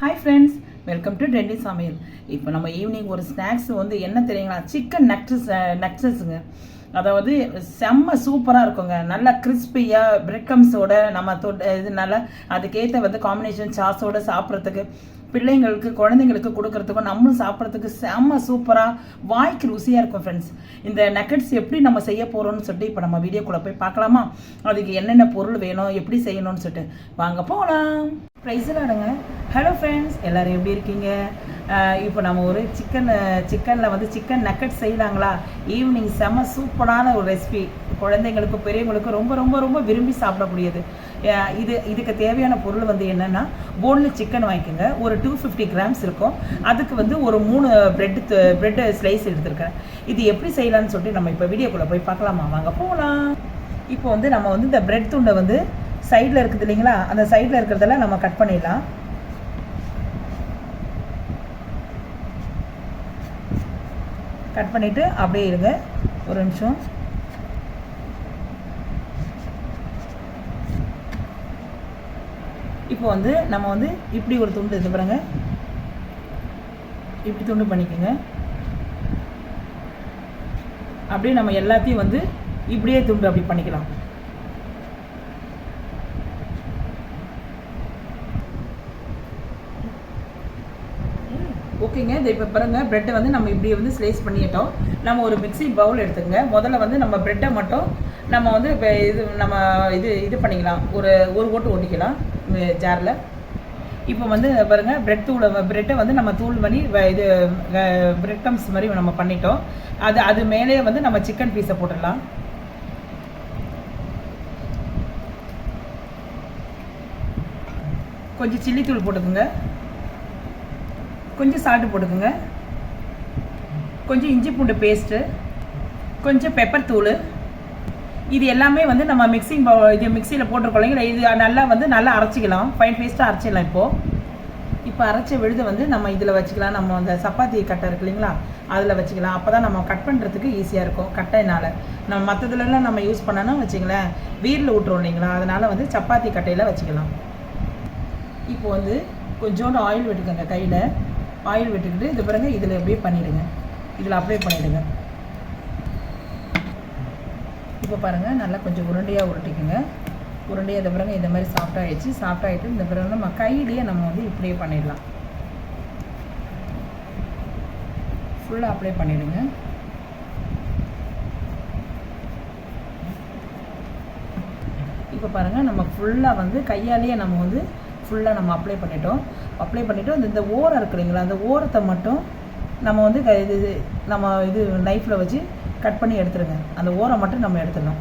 Hi friends, welcome to டெண்டி சமையல். இப்போ நம்ம ஈவினிங் ஒரு ஸ்நாக்ஸ் வந்து என்ன தெரியுங்களா, சிக்கன் நக்ஸஸுங்க. அதாவது செம்ம சூப்பராக இருக்குங்க. நல்லா கிறிஸ்பியாக பிரெட் நம்ம இது நல்லா அதுக்கேற்ற வந்து காம்பினேஷன் சாஸோடு சாப்பிட்றதுக்கு, பிள்ளைங்களுக்கு குழந்தைங்களுக்கு கொடுக்கறதுக்கும் நம்மளும் சாப்பிட்றதுக்கு செம்ம சூப்பராக வாய்க்கு ருசியாக இருக்கும் ஃப்ரெண்ட்ஸ். இந்த நக்கட்ஸ் எப்படி நம்ம செய்ய போகிறோம்னு சொல்லிட்டு இப்போ நம்ம வீடியோக்குள்ளே போய் பார்க்கலாமா? அதுக்கு என்னென்ன பொருள் வேணும், எப்படி செய்யணும்னு சொல்லிட்டு வாங்க போகலாம். ப்ரைஸில் ஹலோ ஃப்ரெண்ட்ஸ், எல்லோரும் எப்படி இருக்கீங்க? இப்போ நம்ம ஒரு சிக்கனில் வந்து சிக்கன் நக்கட் செய்யலாங்களா? ஈவினிங் செம்ம சூப்பரான ஒரு ரெசிபி, குழந்தைங்களுக்கும் பெரியவங்களுக்கும் ரொம்ப ரொம்ப ரொம்ப விரும்பி சாப்பிடக்கூடியது. இதுக்கு தேவையான பொருள் வந்து என்னென்னா, போன்லெஸ் சிக்கன் வாங்கிக்கோங்க. ஒரு 250 கிராம்ஸ் இருக்கும். அதுக்கு வந்து ஒரு 3 பிரெட் ஸ்லைஸ் எடுத்துருக்கேன். இது எப்படி செய்யலான்னு சொல்லிட்டு நம்ம இப்போ வீடியோக்குள்ளே போய் பார்க்கலாமா? வாங்க போகலாம். இப்போ வந்து நம்ம வந்து இந்த பிரெட் துண்டை வந்து சைடில் இருக்குது இல்லைங்களா, அந்த சைடில் இருக்கிறதெல்லாம் நம்ம கட் பண்ணிடலாம். கட் பண்ணிவிட்டு அப்படியே இருங்க ஒரு நிமிஷம். இப்போ வந்து நம்ம வந்து இப்படி ஒரு துண்டு இது பாருங்க, இப்படி துண்டு பண்ணிக்கோங்க. அப்படியே நம்ம எல்லாத்தையும் வந்து இப்படியே துண்டு அப்படி பண்ணிக்கலாம். ஓகேங்க. இது இப்போ பாருங்கள், ப்ரெட்டை வந்து நம்ம இப்படி வந்து ஸ்லைஸ் பண்ணிட்டோம். நம்ம ஒரு மிக்ஸி பவுல் எடுத்துக்கங்க. முதல்ல வந்து நம்ம ப்ரெட்டை மட்டும் நம்ம வந்து இப்போ இது பண்ணிக்கலாம். ஒரு ஓட்டு ஓட்டிக்கலாம் ஜாரில். இப்போ வந்து பாருங்கள், ப்ரெட்டை வந்து நம்ம தூள் பண்ணி இது பிரெட் கம்ஸ் மாதிரி நம்ம பண்ணிட்டோம். அது மேலே வந்து நம்ம சிக்கன் பீஸை போட்டுடலாம். கொஞ்சம் சில்லி தூள் போட்டுக்கோங்க, கொஞ்சம் சால்ட்டு போட்டுக்கோங்க, கொஞ்சம் இஞ்சி பூண்டு பேஸ்ட்டு, கொஞ்சம் பெப்பர் தூள். இது எல்லாமே வந்து நம்ம மிக்சியில் போட்டிருக்கோம். இது நல்லா அரைச்சிக்கலாம், ஃபைன் பேஸ்ட்டாக அரைச்சிடலாம். இப்போ அரைச்ச விழுது வந்து நம்ம இதில் வச்சுக்கலாம். நம்ம அந்த சப்பாத்தி கட்டை இருக்கு இல்லைங்களா, அதில் வச்சுக்கலாம். அப்போ தான் நம்ம கட் பண்ணுறதுக்கு ஈஸியாக இருக்கும். கட்டையினால் நம்ம மற்றதுலலாம் நம்ம யூஸ் பண்ணோன்னா வச்சுங்களேன், வீரில் விட்டுரும் இல்லைங்களா, அதனால் வந்து சப்பாத்தி கட்டையில் வச்சுக்கலாம். இப்போ வந்து கொஞ்சோண்டு ஆயில் விட்டுக்கோங்க. கையில் ஆயில் விட்டுக்கிட்டு இது பாருங்க, இதில் அப்படியே பண்ணிவிடுங்க, இதில் அப்ளை பண்ணிவிடுங்க. இப்போ பாருங்கள், நல்லா கொஞ்சம் உருண்டையாக உருட்டிக்குங்க. உருண்டையாக இதை பாருங்க, இந்த மாதிரி சாஃப்டாகிட்டு இந்த பிறகு நம்ம கையிலேயே நம்ம வந்து இப்படியே பண்ணிடலாம். ஃபுல்லாக அப்ளை பண்ணிவிடுங்க. இப்போ பாருங்கள், நம்ம ஃபுல்லாக வந்து கையாலேயே நம்ம வந்து ஃபுல்லாக நம்ம அப்ளை பண்ணிட்டோம். இந்த ஓரம் இருக்கு இல்லைங்களா, அந்த ஓரத்தை மட்டும் நம்ம வந்து இது நைஃப்பில் வச்சு கட் பண்ணி எடுத்துருங்க. அந்த ஓரம் மட்டும் நம்ம எடுத்துடணும்.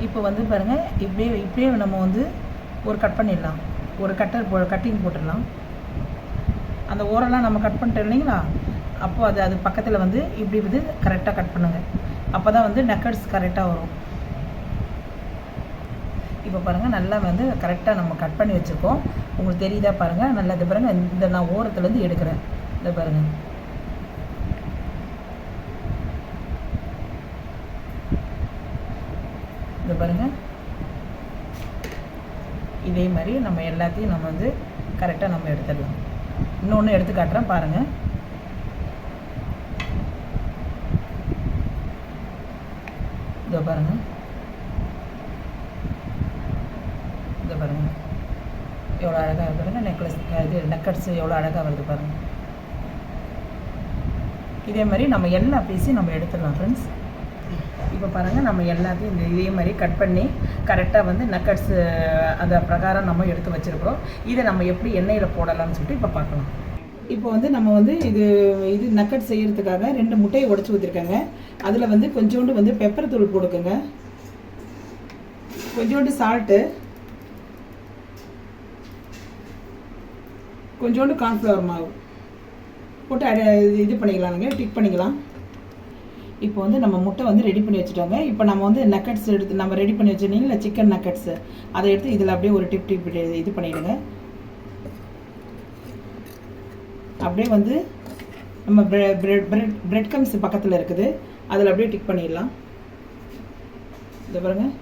இப்போ வந்து பாருங்கள், இப்படியே நம்ம வந்து ஒரு கட் பண்ணிடலாம். ஒரு கட்டிங் போட்டுடலாம். அந்த ஓரெல்லாம் நம்ம கட் பண்ணிட்டோம் இல்லைங்களா, அப்போது அது பக்கத்தில் வந்து இப்படி வந்து கரெக்டாக கட் பண்ணுங்கள். அப்போ தான் வந்து நக்கட்ஸ் கரெக்டாக வரும். இப்போ பாருங்கள், நல்லா வந்து கரெக்டாக நம்ம கட் பண்ணி வச்சுருக்கோம். உங்களுக்கு தெரியுதா பாருங்கள், நல்லா இது பாருங்கள், இந்த நான் ஓரத்துலேருந்து எடுக்கிறேன். இதை பாருங்கள், இதை பாருங்கள். இதே மாதிரி நம்ம எல்லாத்தையும் நம்ம வந்து கரெக்டாக நம்ம எடுத்துடலாம். இன்னொன்று எடுத்து காட்டுறேன் பாருங்கள். இதோ பாருங்கள், இதை பாருங்கள், எவ்வளோ அழகாக பாருங்கள். நக்கட்ஸ் எவ்வளோ அழகாக வருது பாருங்கள். இதே மாதிரி நம்ம எல்லா பீஸையும் நம்ம எடுத்துடலாம் ஃப்ரெண்ட்ஸ். இப்போ பாருங்கள், நம்ம எல்லாத்தையும் இதே மாதிரி கட் பண்ணி கரெக்டாக வந்து நக்கட்ஸ் அந்த பிரகாரம் நம்ம எடுத்து வச்சுருக்கிறோம். இதை நம்ம எப்படி எண்ணெயில் போடலாம்னு சொல்லிட்டு இப்போ பார்க்கலாம். இப்போ வந்து நம்ம வந்து இது நக்கட் செய்கிறதுக்காக 2 முட்டையை உடச்சி ஊற்றிருக்கேங்க. அதில் வந்து கொஞ்சோண்டு வந்து பெப்பர் தூள் போடுக்குங்க, கொஞ்சோண்டு சால்ட்டு, கொஞ்சோண்டு கார்ன்ஃப்ளவர் மாவு போட்டு இது பண்ணிக்கலாம்ங்க, டிக் பண்ணிக்கலாம். இப்போ வந்து நம்ம முட்டை வந்து ரெடி பண்ணி வச்சுட்டோங்க. இப்போ நம்ம வந்து நக்கட்ஸ் எடுத்து நம்ம ரெடி பண்ணி வச்சுருந்தீங்களா, சிக்கன் நக்கட்ஸு, அதை எடுத்து இதில் அப்படியே ஒரு டிப் இது பண்ணிவிடுங்க. அப்படியே வந்து நம்ம பிரெட் கம்ஸ் பக்கத்தில் இருக்குது, அதில் அப்படியே டிக் பண்ணிடலாம். இதை பாருங்கள்,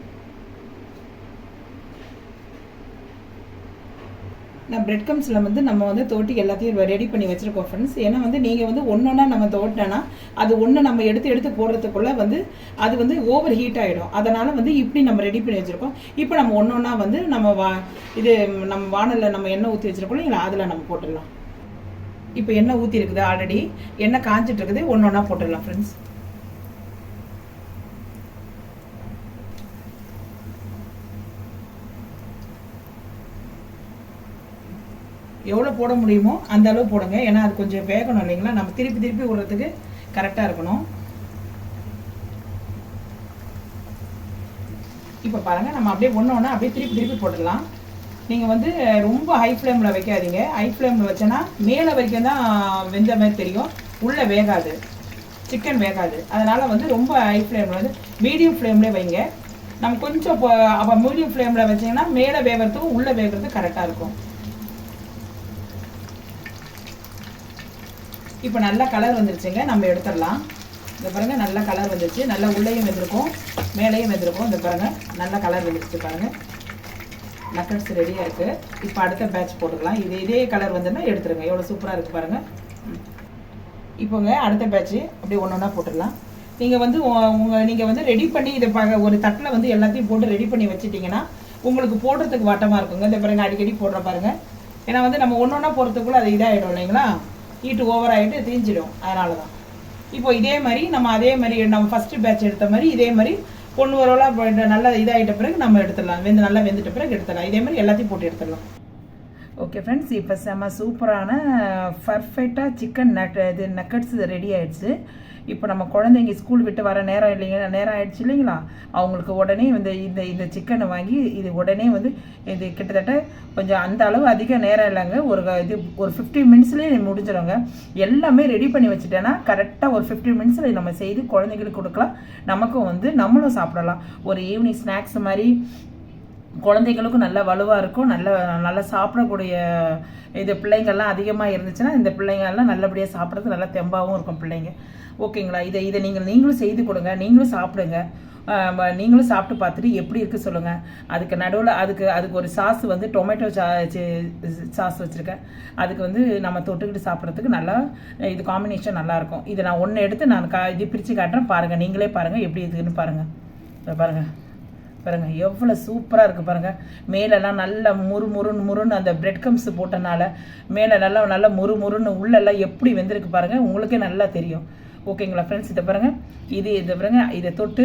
நான் பிரெட் கம்ஸில் வந்து நம்ம வந்து தோட்டி எல்லாத்தையும் ரெடி பண்ணி வச்சுருக்கோம் ஃப்ரெண்ட்ஸ். ஏன்னா வந்து நீங்கள் வந்து ஒன்றா நம்ம தோட்டினா அது ஒன்று நம்ம எடுத்து போடுறதுக்குள்ளே வந்து அது வந்து ஓவர் ஹீட் ஆகிடும். அதனால் வந்து இப்படி நம்ம ரெடி பண்ணி வச்சுருக்கோம். இப்போ நம்ம ஒன்றா வந்து நம்ம இது நம்ம வானலில் நம்ம எண்ணெய் ஊற்றி வச்சுருக்கோம் இல்லைங்களா, அதில் நம்ம போட்டுடலாம். இப்போ எண்ணெய் ஊற்றி இருக்குது, ஆல்ரெடி எண்ணெய் காஞ்சிட்டு இருக்குது. ஒன்றா போட்டுடலாம் ஃப்ரெண்ட்ஸ். எவ்வளோ போட முடியுமோ அந்த அளவு போடுங்க. ஏன்னா அது கொஞ்சம் வேகணும் இல்லைங்களா, நம்ம திருப்பி விடுறதுக்கு கரெக்டாக இருக்கணும். இப்போ பாருங்கள், நம்ம அப்படியே ஒன்று அப்படியே திருப்பி போட்டுடலாம். நீங்கள் வந்து ரொம்ப ஹை ஃப்ளேமில் வைக்காதீங்க. ஹை ஃப்ளேமில் வச்சோன்னா மேலே வரைக்கும் தான் வெந்த மாதிரி தெரியும், உள்ளே வேகாது, சிக்கன் வேகாது. அதனால் வந்து ரொம்ப ஹை ஃப்ளேமில் வந்து மீடியம் ஃப்ளேம்லேயே வைங்க. நம்ம கொஞ்சம் அப்போ மீடியம் ஃப்ளேமில் வச்சிங்கன்னா மேலே வேகிறதுக்கும் உள்ளே வேகிறதுக்கும் கரெக்டாக இருக்கும். இப்போ நல்லா கலர் வந்துருச்சுங்க, நம்ம எடுத்துடலாம். இந்த பாருங்கள், நல்லா கலர் வந்துருச்சு. நல்லா உள்ளேயும் வெந்திருக்கும், மேலேயும் வெந்திருக்கும். இந்த பாருங்கள், நல்லா கலர் வந்துருச்சு. பாருங்கள், நக்கட்ஸ் ரெடியாக இருக்குது. இப்போ அடுத்த பேட்ச் போட்டுக்கலாம். இதே கலர் வந்துன்னா எடுத்துருங்க. எவ்வளோ சூப்பராக இருக்குது பாருங்கள். இப்போங்க அடுத்த பேட்ச்சு அப்படியே ஒன்றா போட்டுடலாம். நீங்கள் வந்து நீங்கள் வந்து ரெடி பண்ணி இதை ஒரு தட்டில் வந்து எல்லாத்தையும் போட்டு ரெடி பண்ணி வச்சுட்டிங்கன்னா உங்களுக்கு போடுறதுக்கு வாட்டமாக இருக்குங்க. இந்த பாருங்கள், அடிக்கடி போடுற பாருங்கள். ஏன்னா வந்து நம்ம ஒன்றா போடுறதுக்குள்ளே அது இதாகிடும் இல்லைங்களா, ஹீட்டு ஓவர் ஆகிட்டு தீஞ்சிடும். அதனால தான் இப்போ இதே மாதிரி அதே மாதிரி நம்ம ஃபஸ்ட்டு பேட்ச் எடுத்த மாதிரி இதே மாதிரி பொண்ணு வரவெல்லாம் நல்லா இதாகிட்ட பிறகு நம்ம எடுத்துடலாம். நல்லா வெந்துட்ட பிறகு எடுத்துடலாம். இதே மாதிரி எல்லாத்தையும் போட்டு எடுத்துடலாம். ஓகே ஃப்ரெண்ட்ஸ், இப்போ செம்ம சூப்பரான பர்ஃபெக்டாக சிக்கன் நக்கட்ஸ் ரெடி ஆகிடுச்சு. இப்போ நம்ம குழந்தைங்க ஸ்கூல் விட்டு வர நேரம் ஆகிடுச்சு இல்லைங்களா, அவங்களுக்கு உடனே இந்த சிக்கனை வாங்கி இது உடனே வந்து இது கிட்டத்தட்ட கொஞ்சம் அந்த அளவு அதிக நேரம் இல்லைங்க, ஒரு 15 மினிட்ஸ்லேயே முடிஞ்சிடுங்க. எல்லாமே ரெடி பண்ணி வச்சுட்டேன்னா கரெக்டாக ஒரு 15 மினிட்ஸில் நம்ம செய்து குழந்தைங்களுக்கு கொடுக்கலாம், நமக்கும் வந்து நம்மளும் சாப்பிடலாம். ஒரு ஈவினிங் ஸ்நாக்ஸ் மாதிரி குழந்தைங்களுக்கும் நல்லா வலுவாக இருக்கும், நல்லா சாப்பிடக்கூடிய இது. பிள்ளைங்கள்லாம் அதிகமாக இருந்துச்சுன்னா இந்த பிள்ளைங்கள்லாம் நல்லபடியாக சாப்பிட்றது நல்லா தெம்பாகவும் இருக்கும் பிள்ளைங்க. ஓகேங்களா, இதை நீங்களும் செய்து கொடுங்க, நீங்களும் சாப்பிடுங்க. நீங்களும் சாப்பிட்டு பார்த்துட்டு எப்படி இருக்குது சொல்லுங்கள். அதுக்கு நடுவில் அதுக்கு ஒரு சாஸ் வந்து டொமேட்டோ சாஸ் வச்சுருக்கேன். அதுக்கு வந்து நம்ம தொட்டுக்கிட்டு சாப்பிட்றதுக்கு நல்லா இது காம்பினேஷன் நல்லாயிருக்கும். இது நான் ஒன்று எடுத்து நான் இது பிரித்து காட்டுறேன், பாருங்கள். நீங்களே பாருங்கள் எப்படி இருக்குதுன்னு பாருங்கள். பாருங்கள் எவ்வளோ சூப்பராக இருக்குது பாருங்கள். மேலெல்லாம் நல்லா முறுன்னு அந்த பிரெட் கம்ஸ் போட்டனால மேலே நல்லா முறுன்னு உள்ளெல்லாம் எப்படி வெந்திருக்கு பாருங்கள், உங்களுக்கே நல்லா தெரியும். ஓகேங்களா ஃப்ரெண்ட்ஸ், இதை பாருங்கள். இதை தொட்டு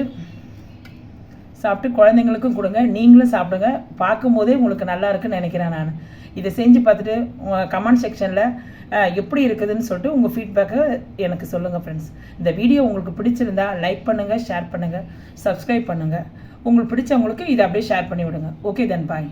சாப்பிட்டு குழந்தைங்களுக்கும் கொடுங்க, நீங்களும் சாப்பிடுங்க. பார்க்கும்போதே உங்களுக்கு நல்லா இருக்குன்னு நினைக்கிறேன். நான் இதை செஞ்சு பார்த்துட்டு கமெண்ட் செக்ஷனில் எப்படி இருக்குதுன்னு சொல்லிட்டு உங்கள் ஃபீட்பேக்கை எனக்கு சொல்லுங்கள் ஃப்ரெண்ட்ஸ். இந்த வீடியோ உங்களுக்கு பிடிச்சிருந்தா லைக் பண்ணுங்கள், ஷேர் பண்ணுங்கள், சப்ஸ்கிரைப் பண்ணுங்கள். உங்களுக்கு பிடிச்சவங்களுக்கு இதை அப்படியே ஷேர் பண்ணி விடுங்க. ஓகே தென் பாய்.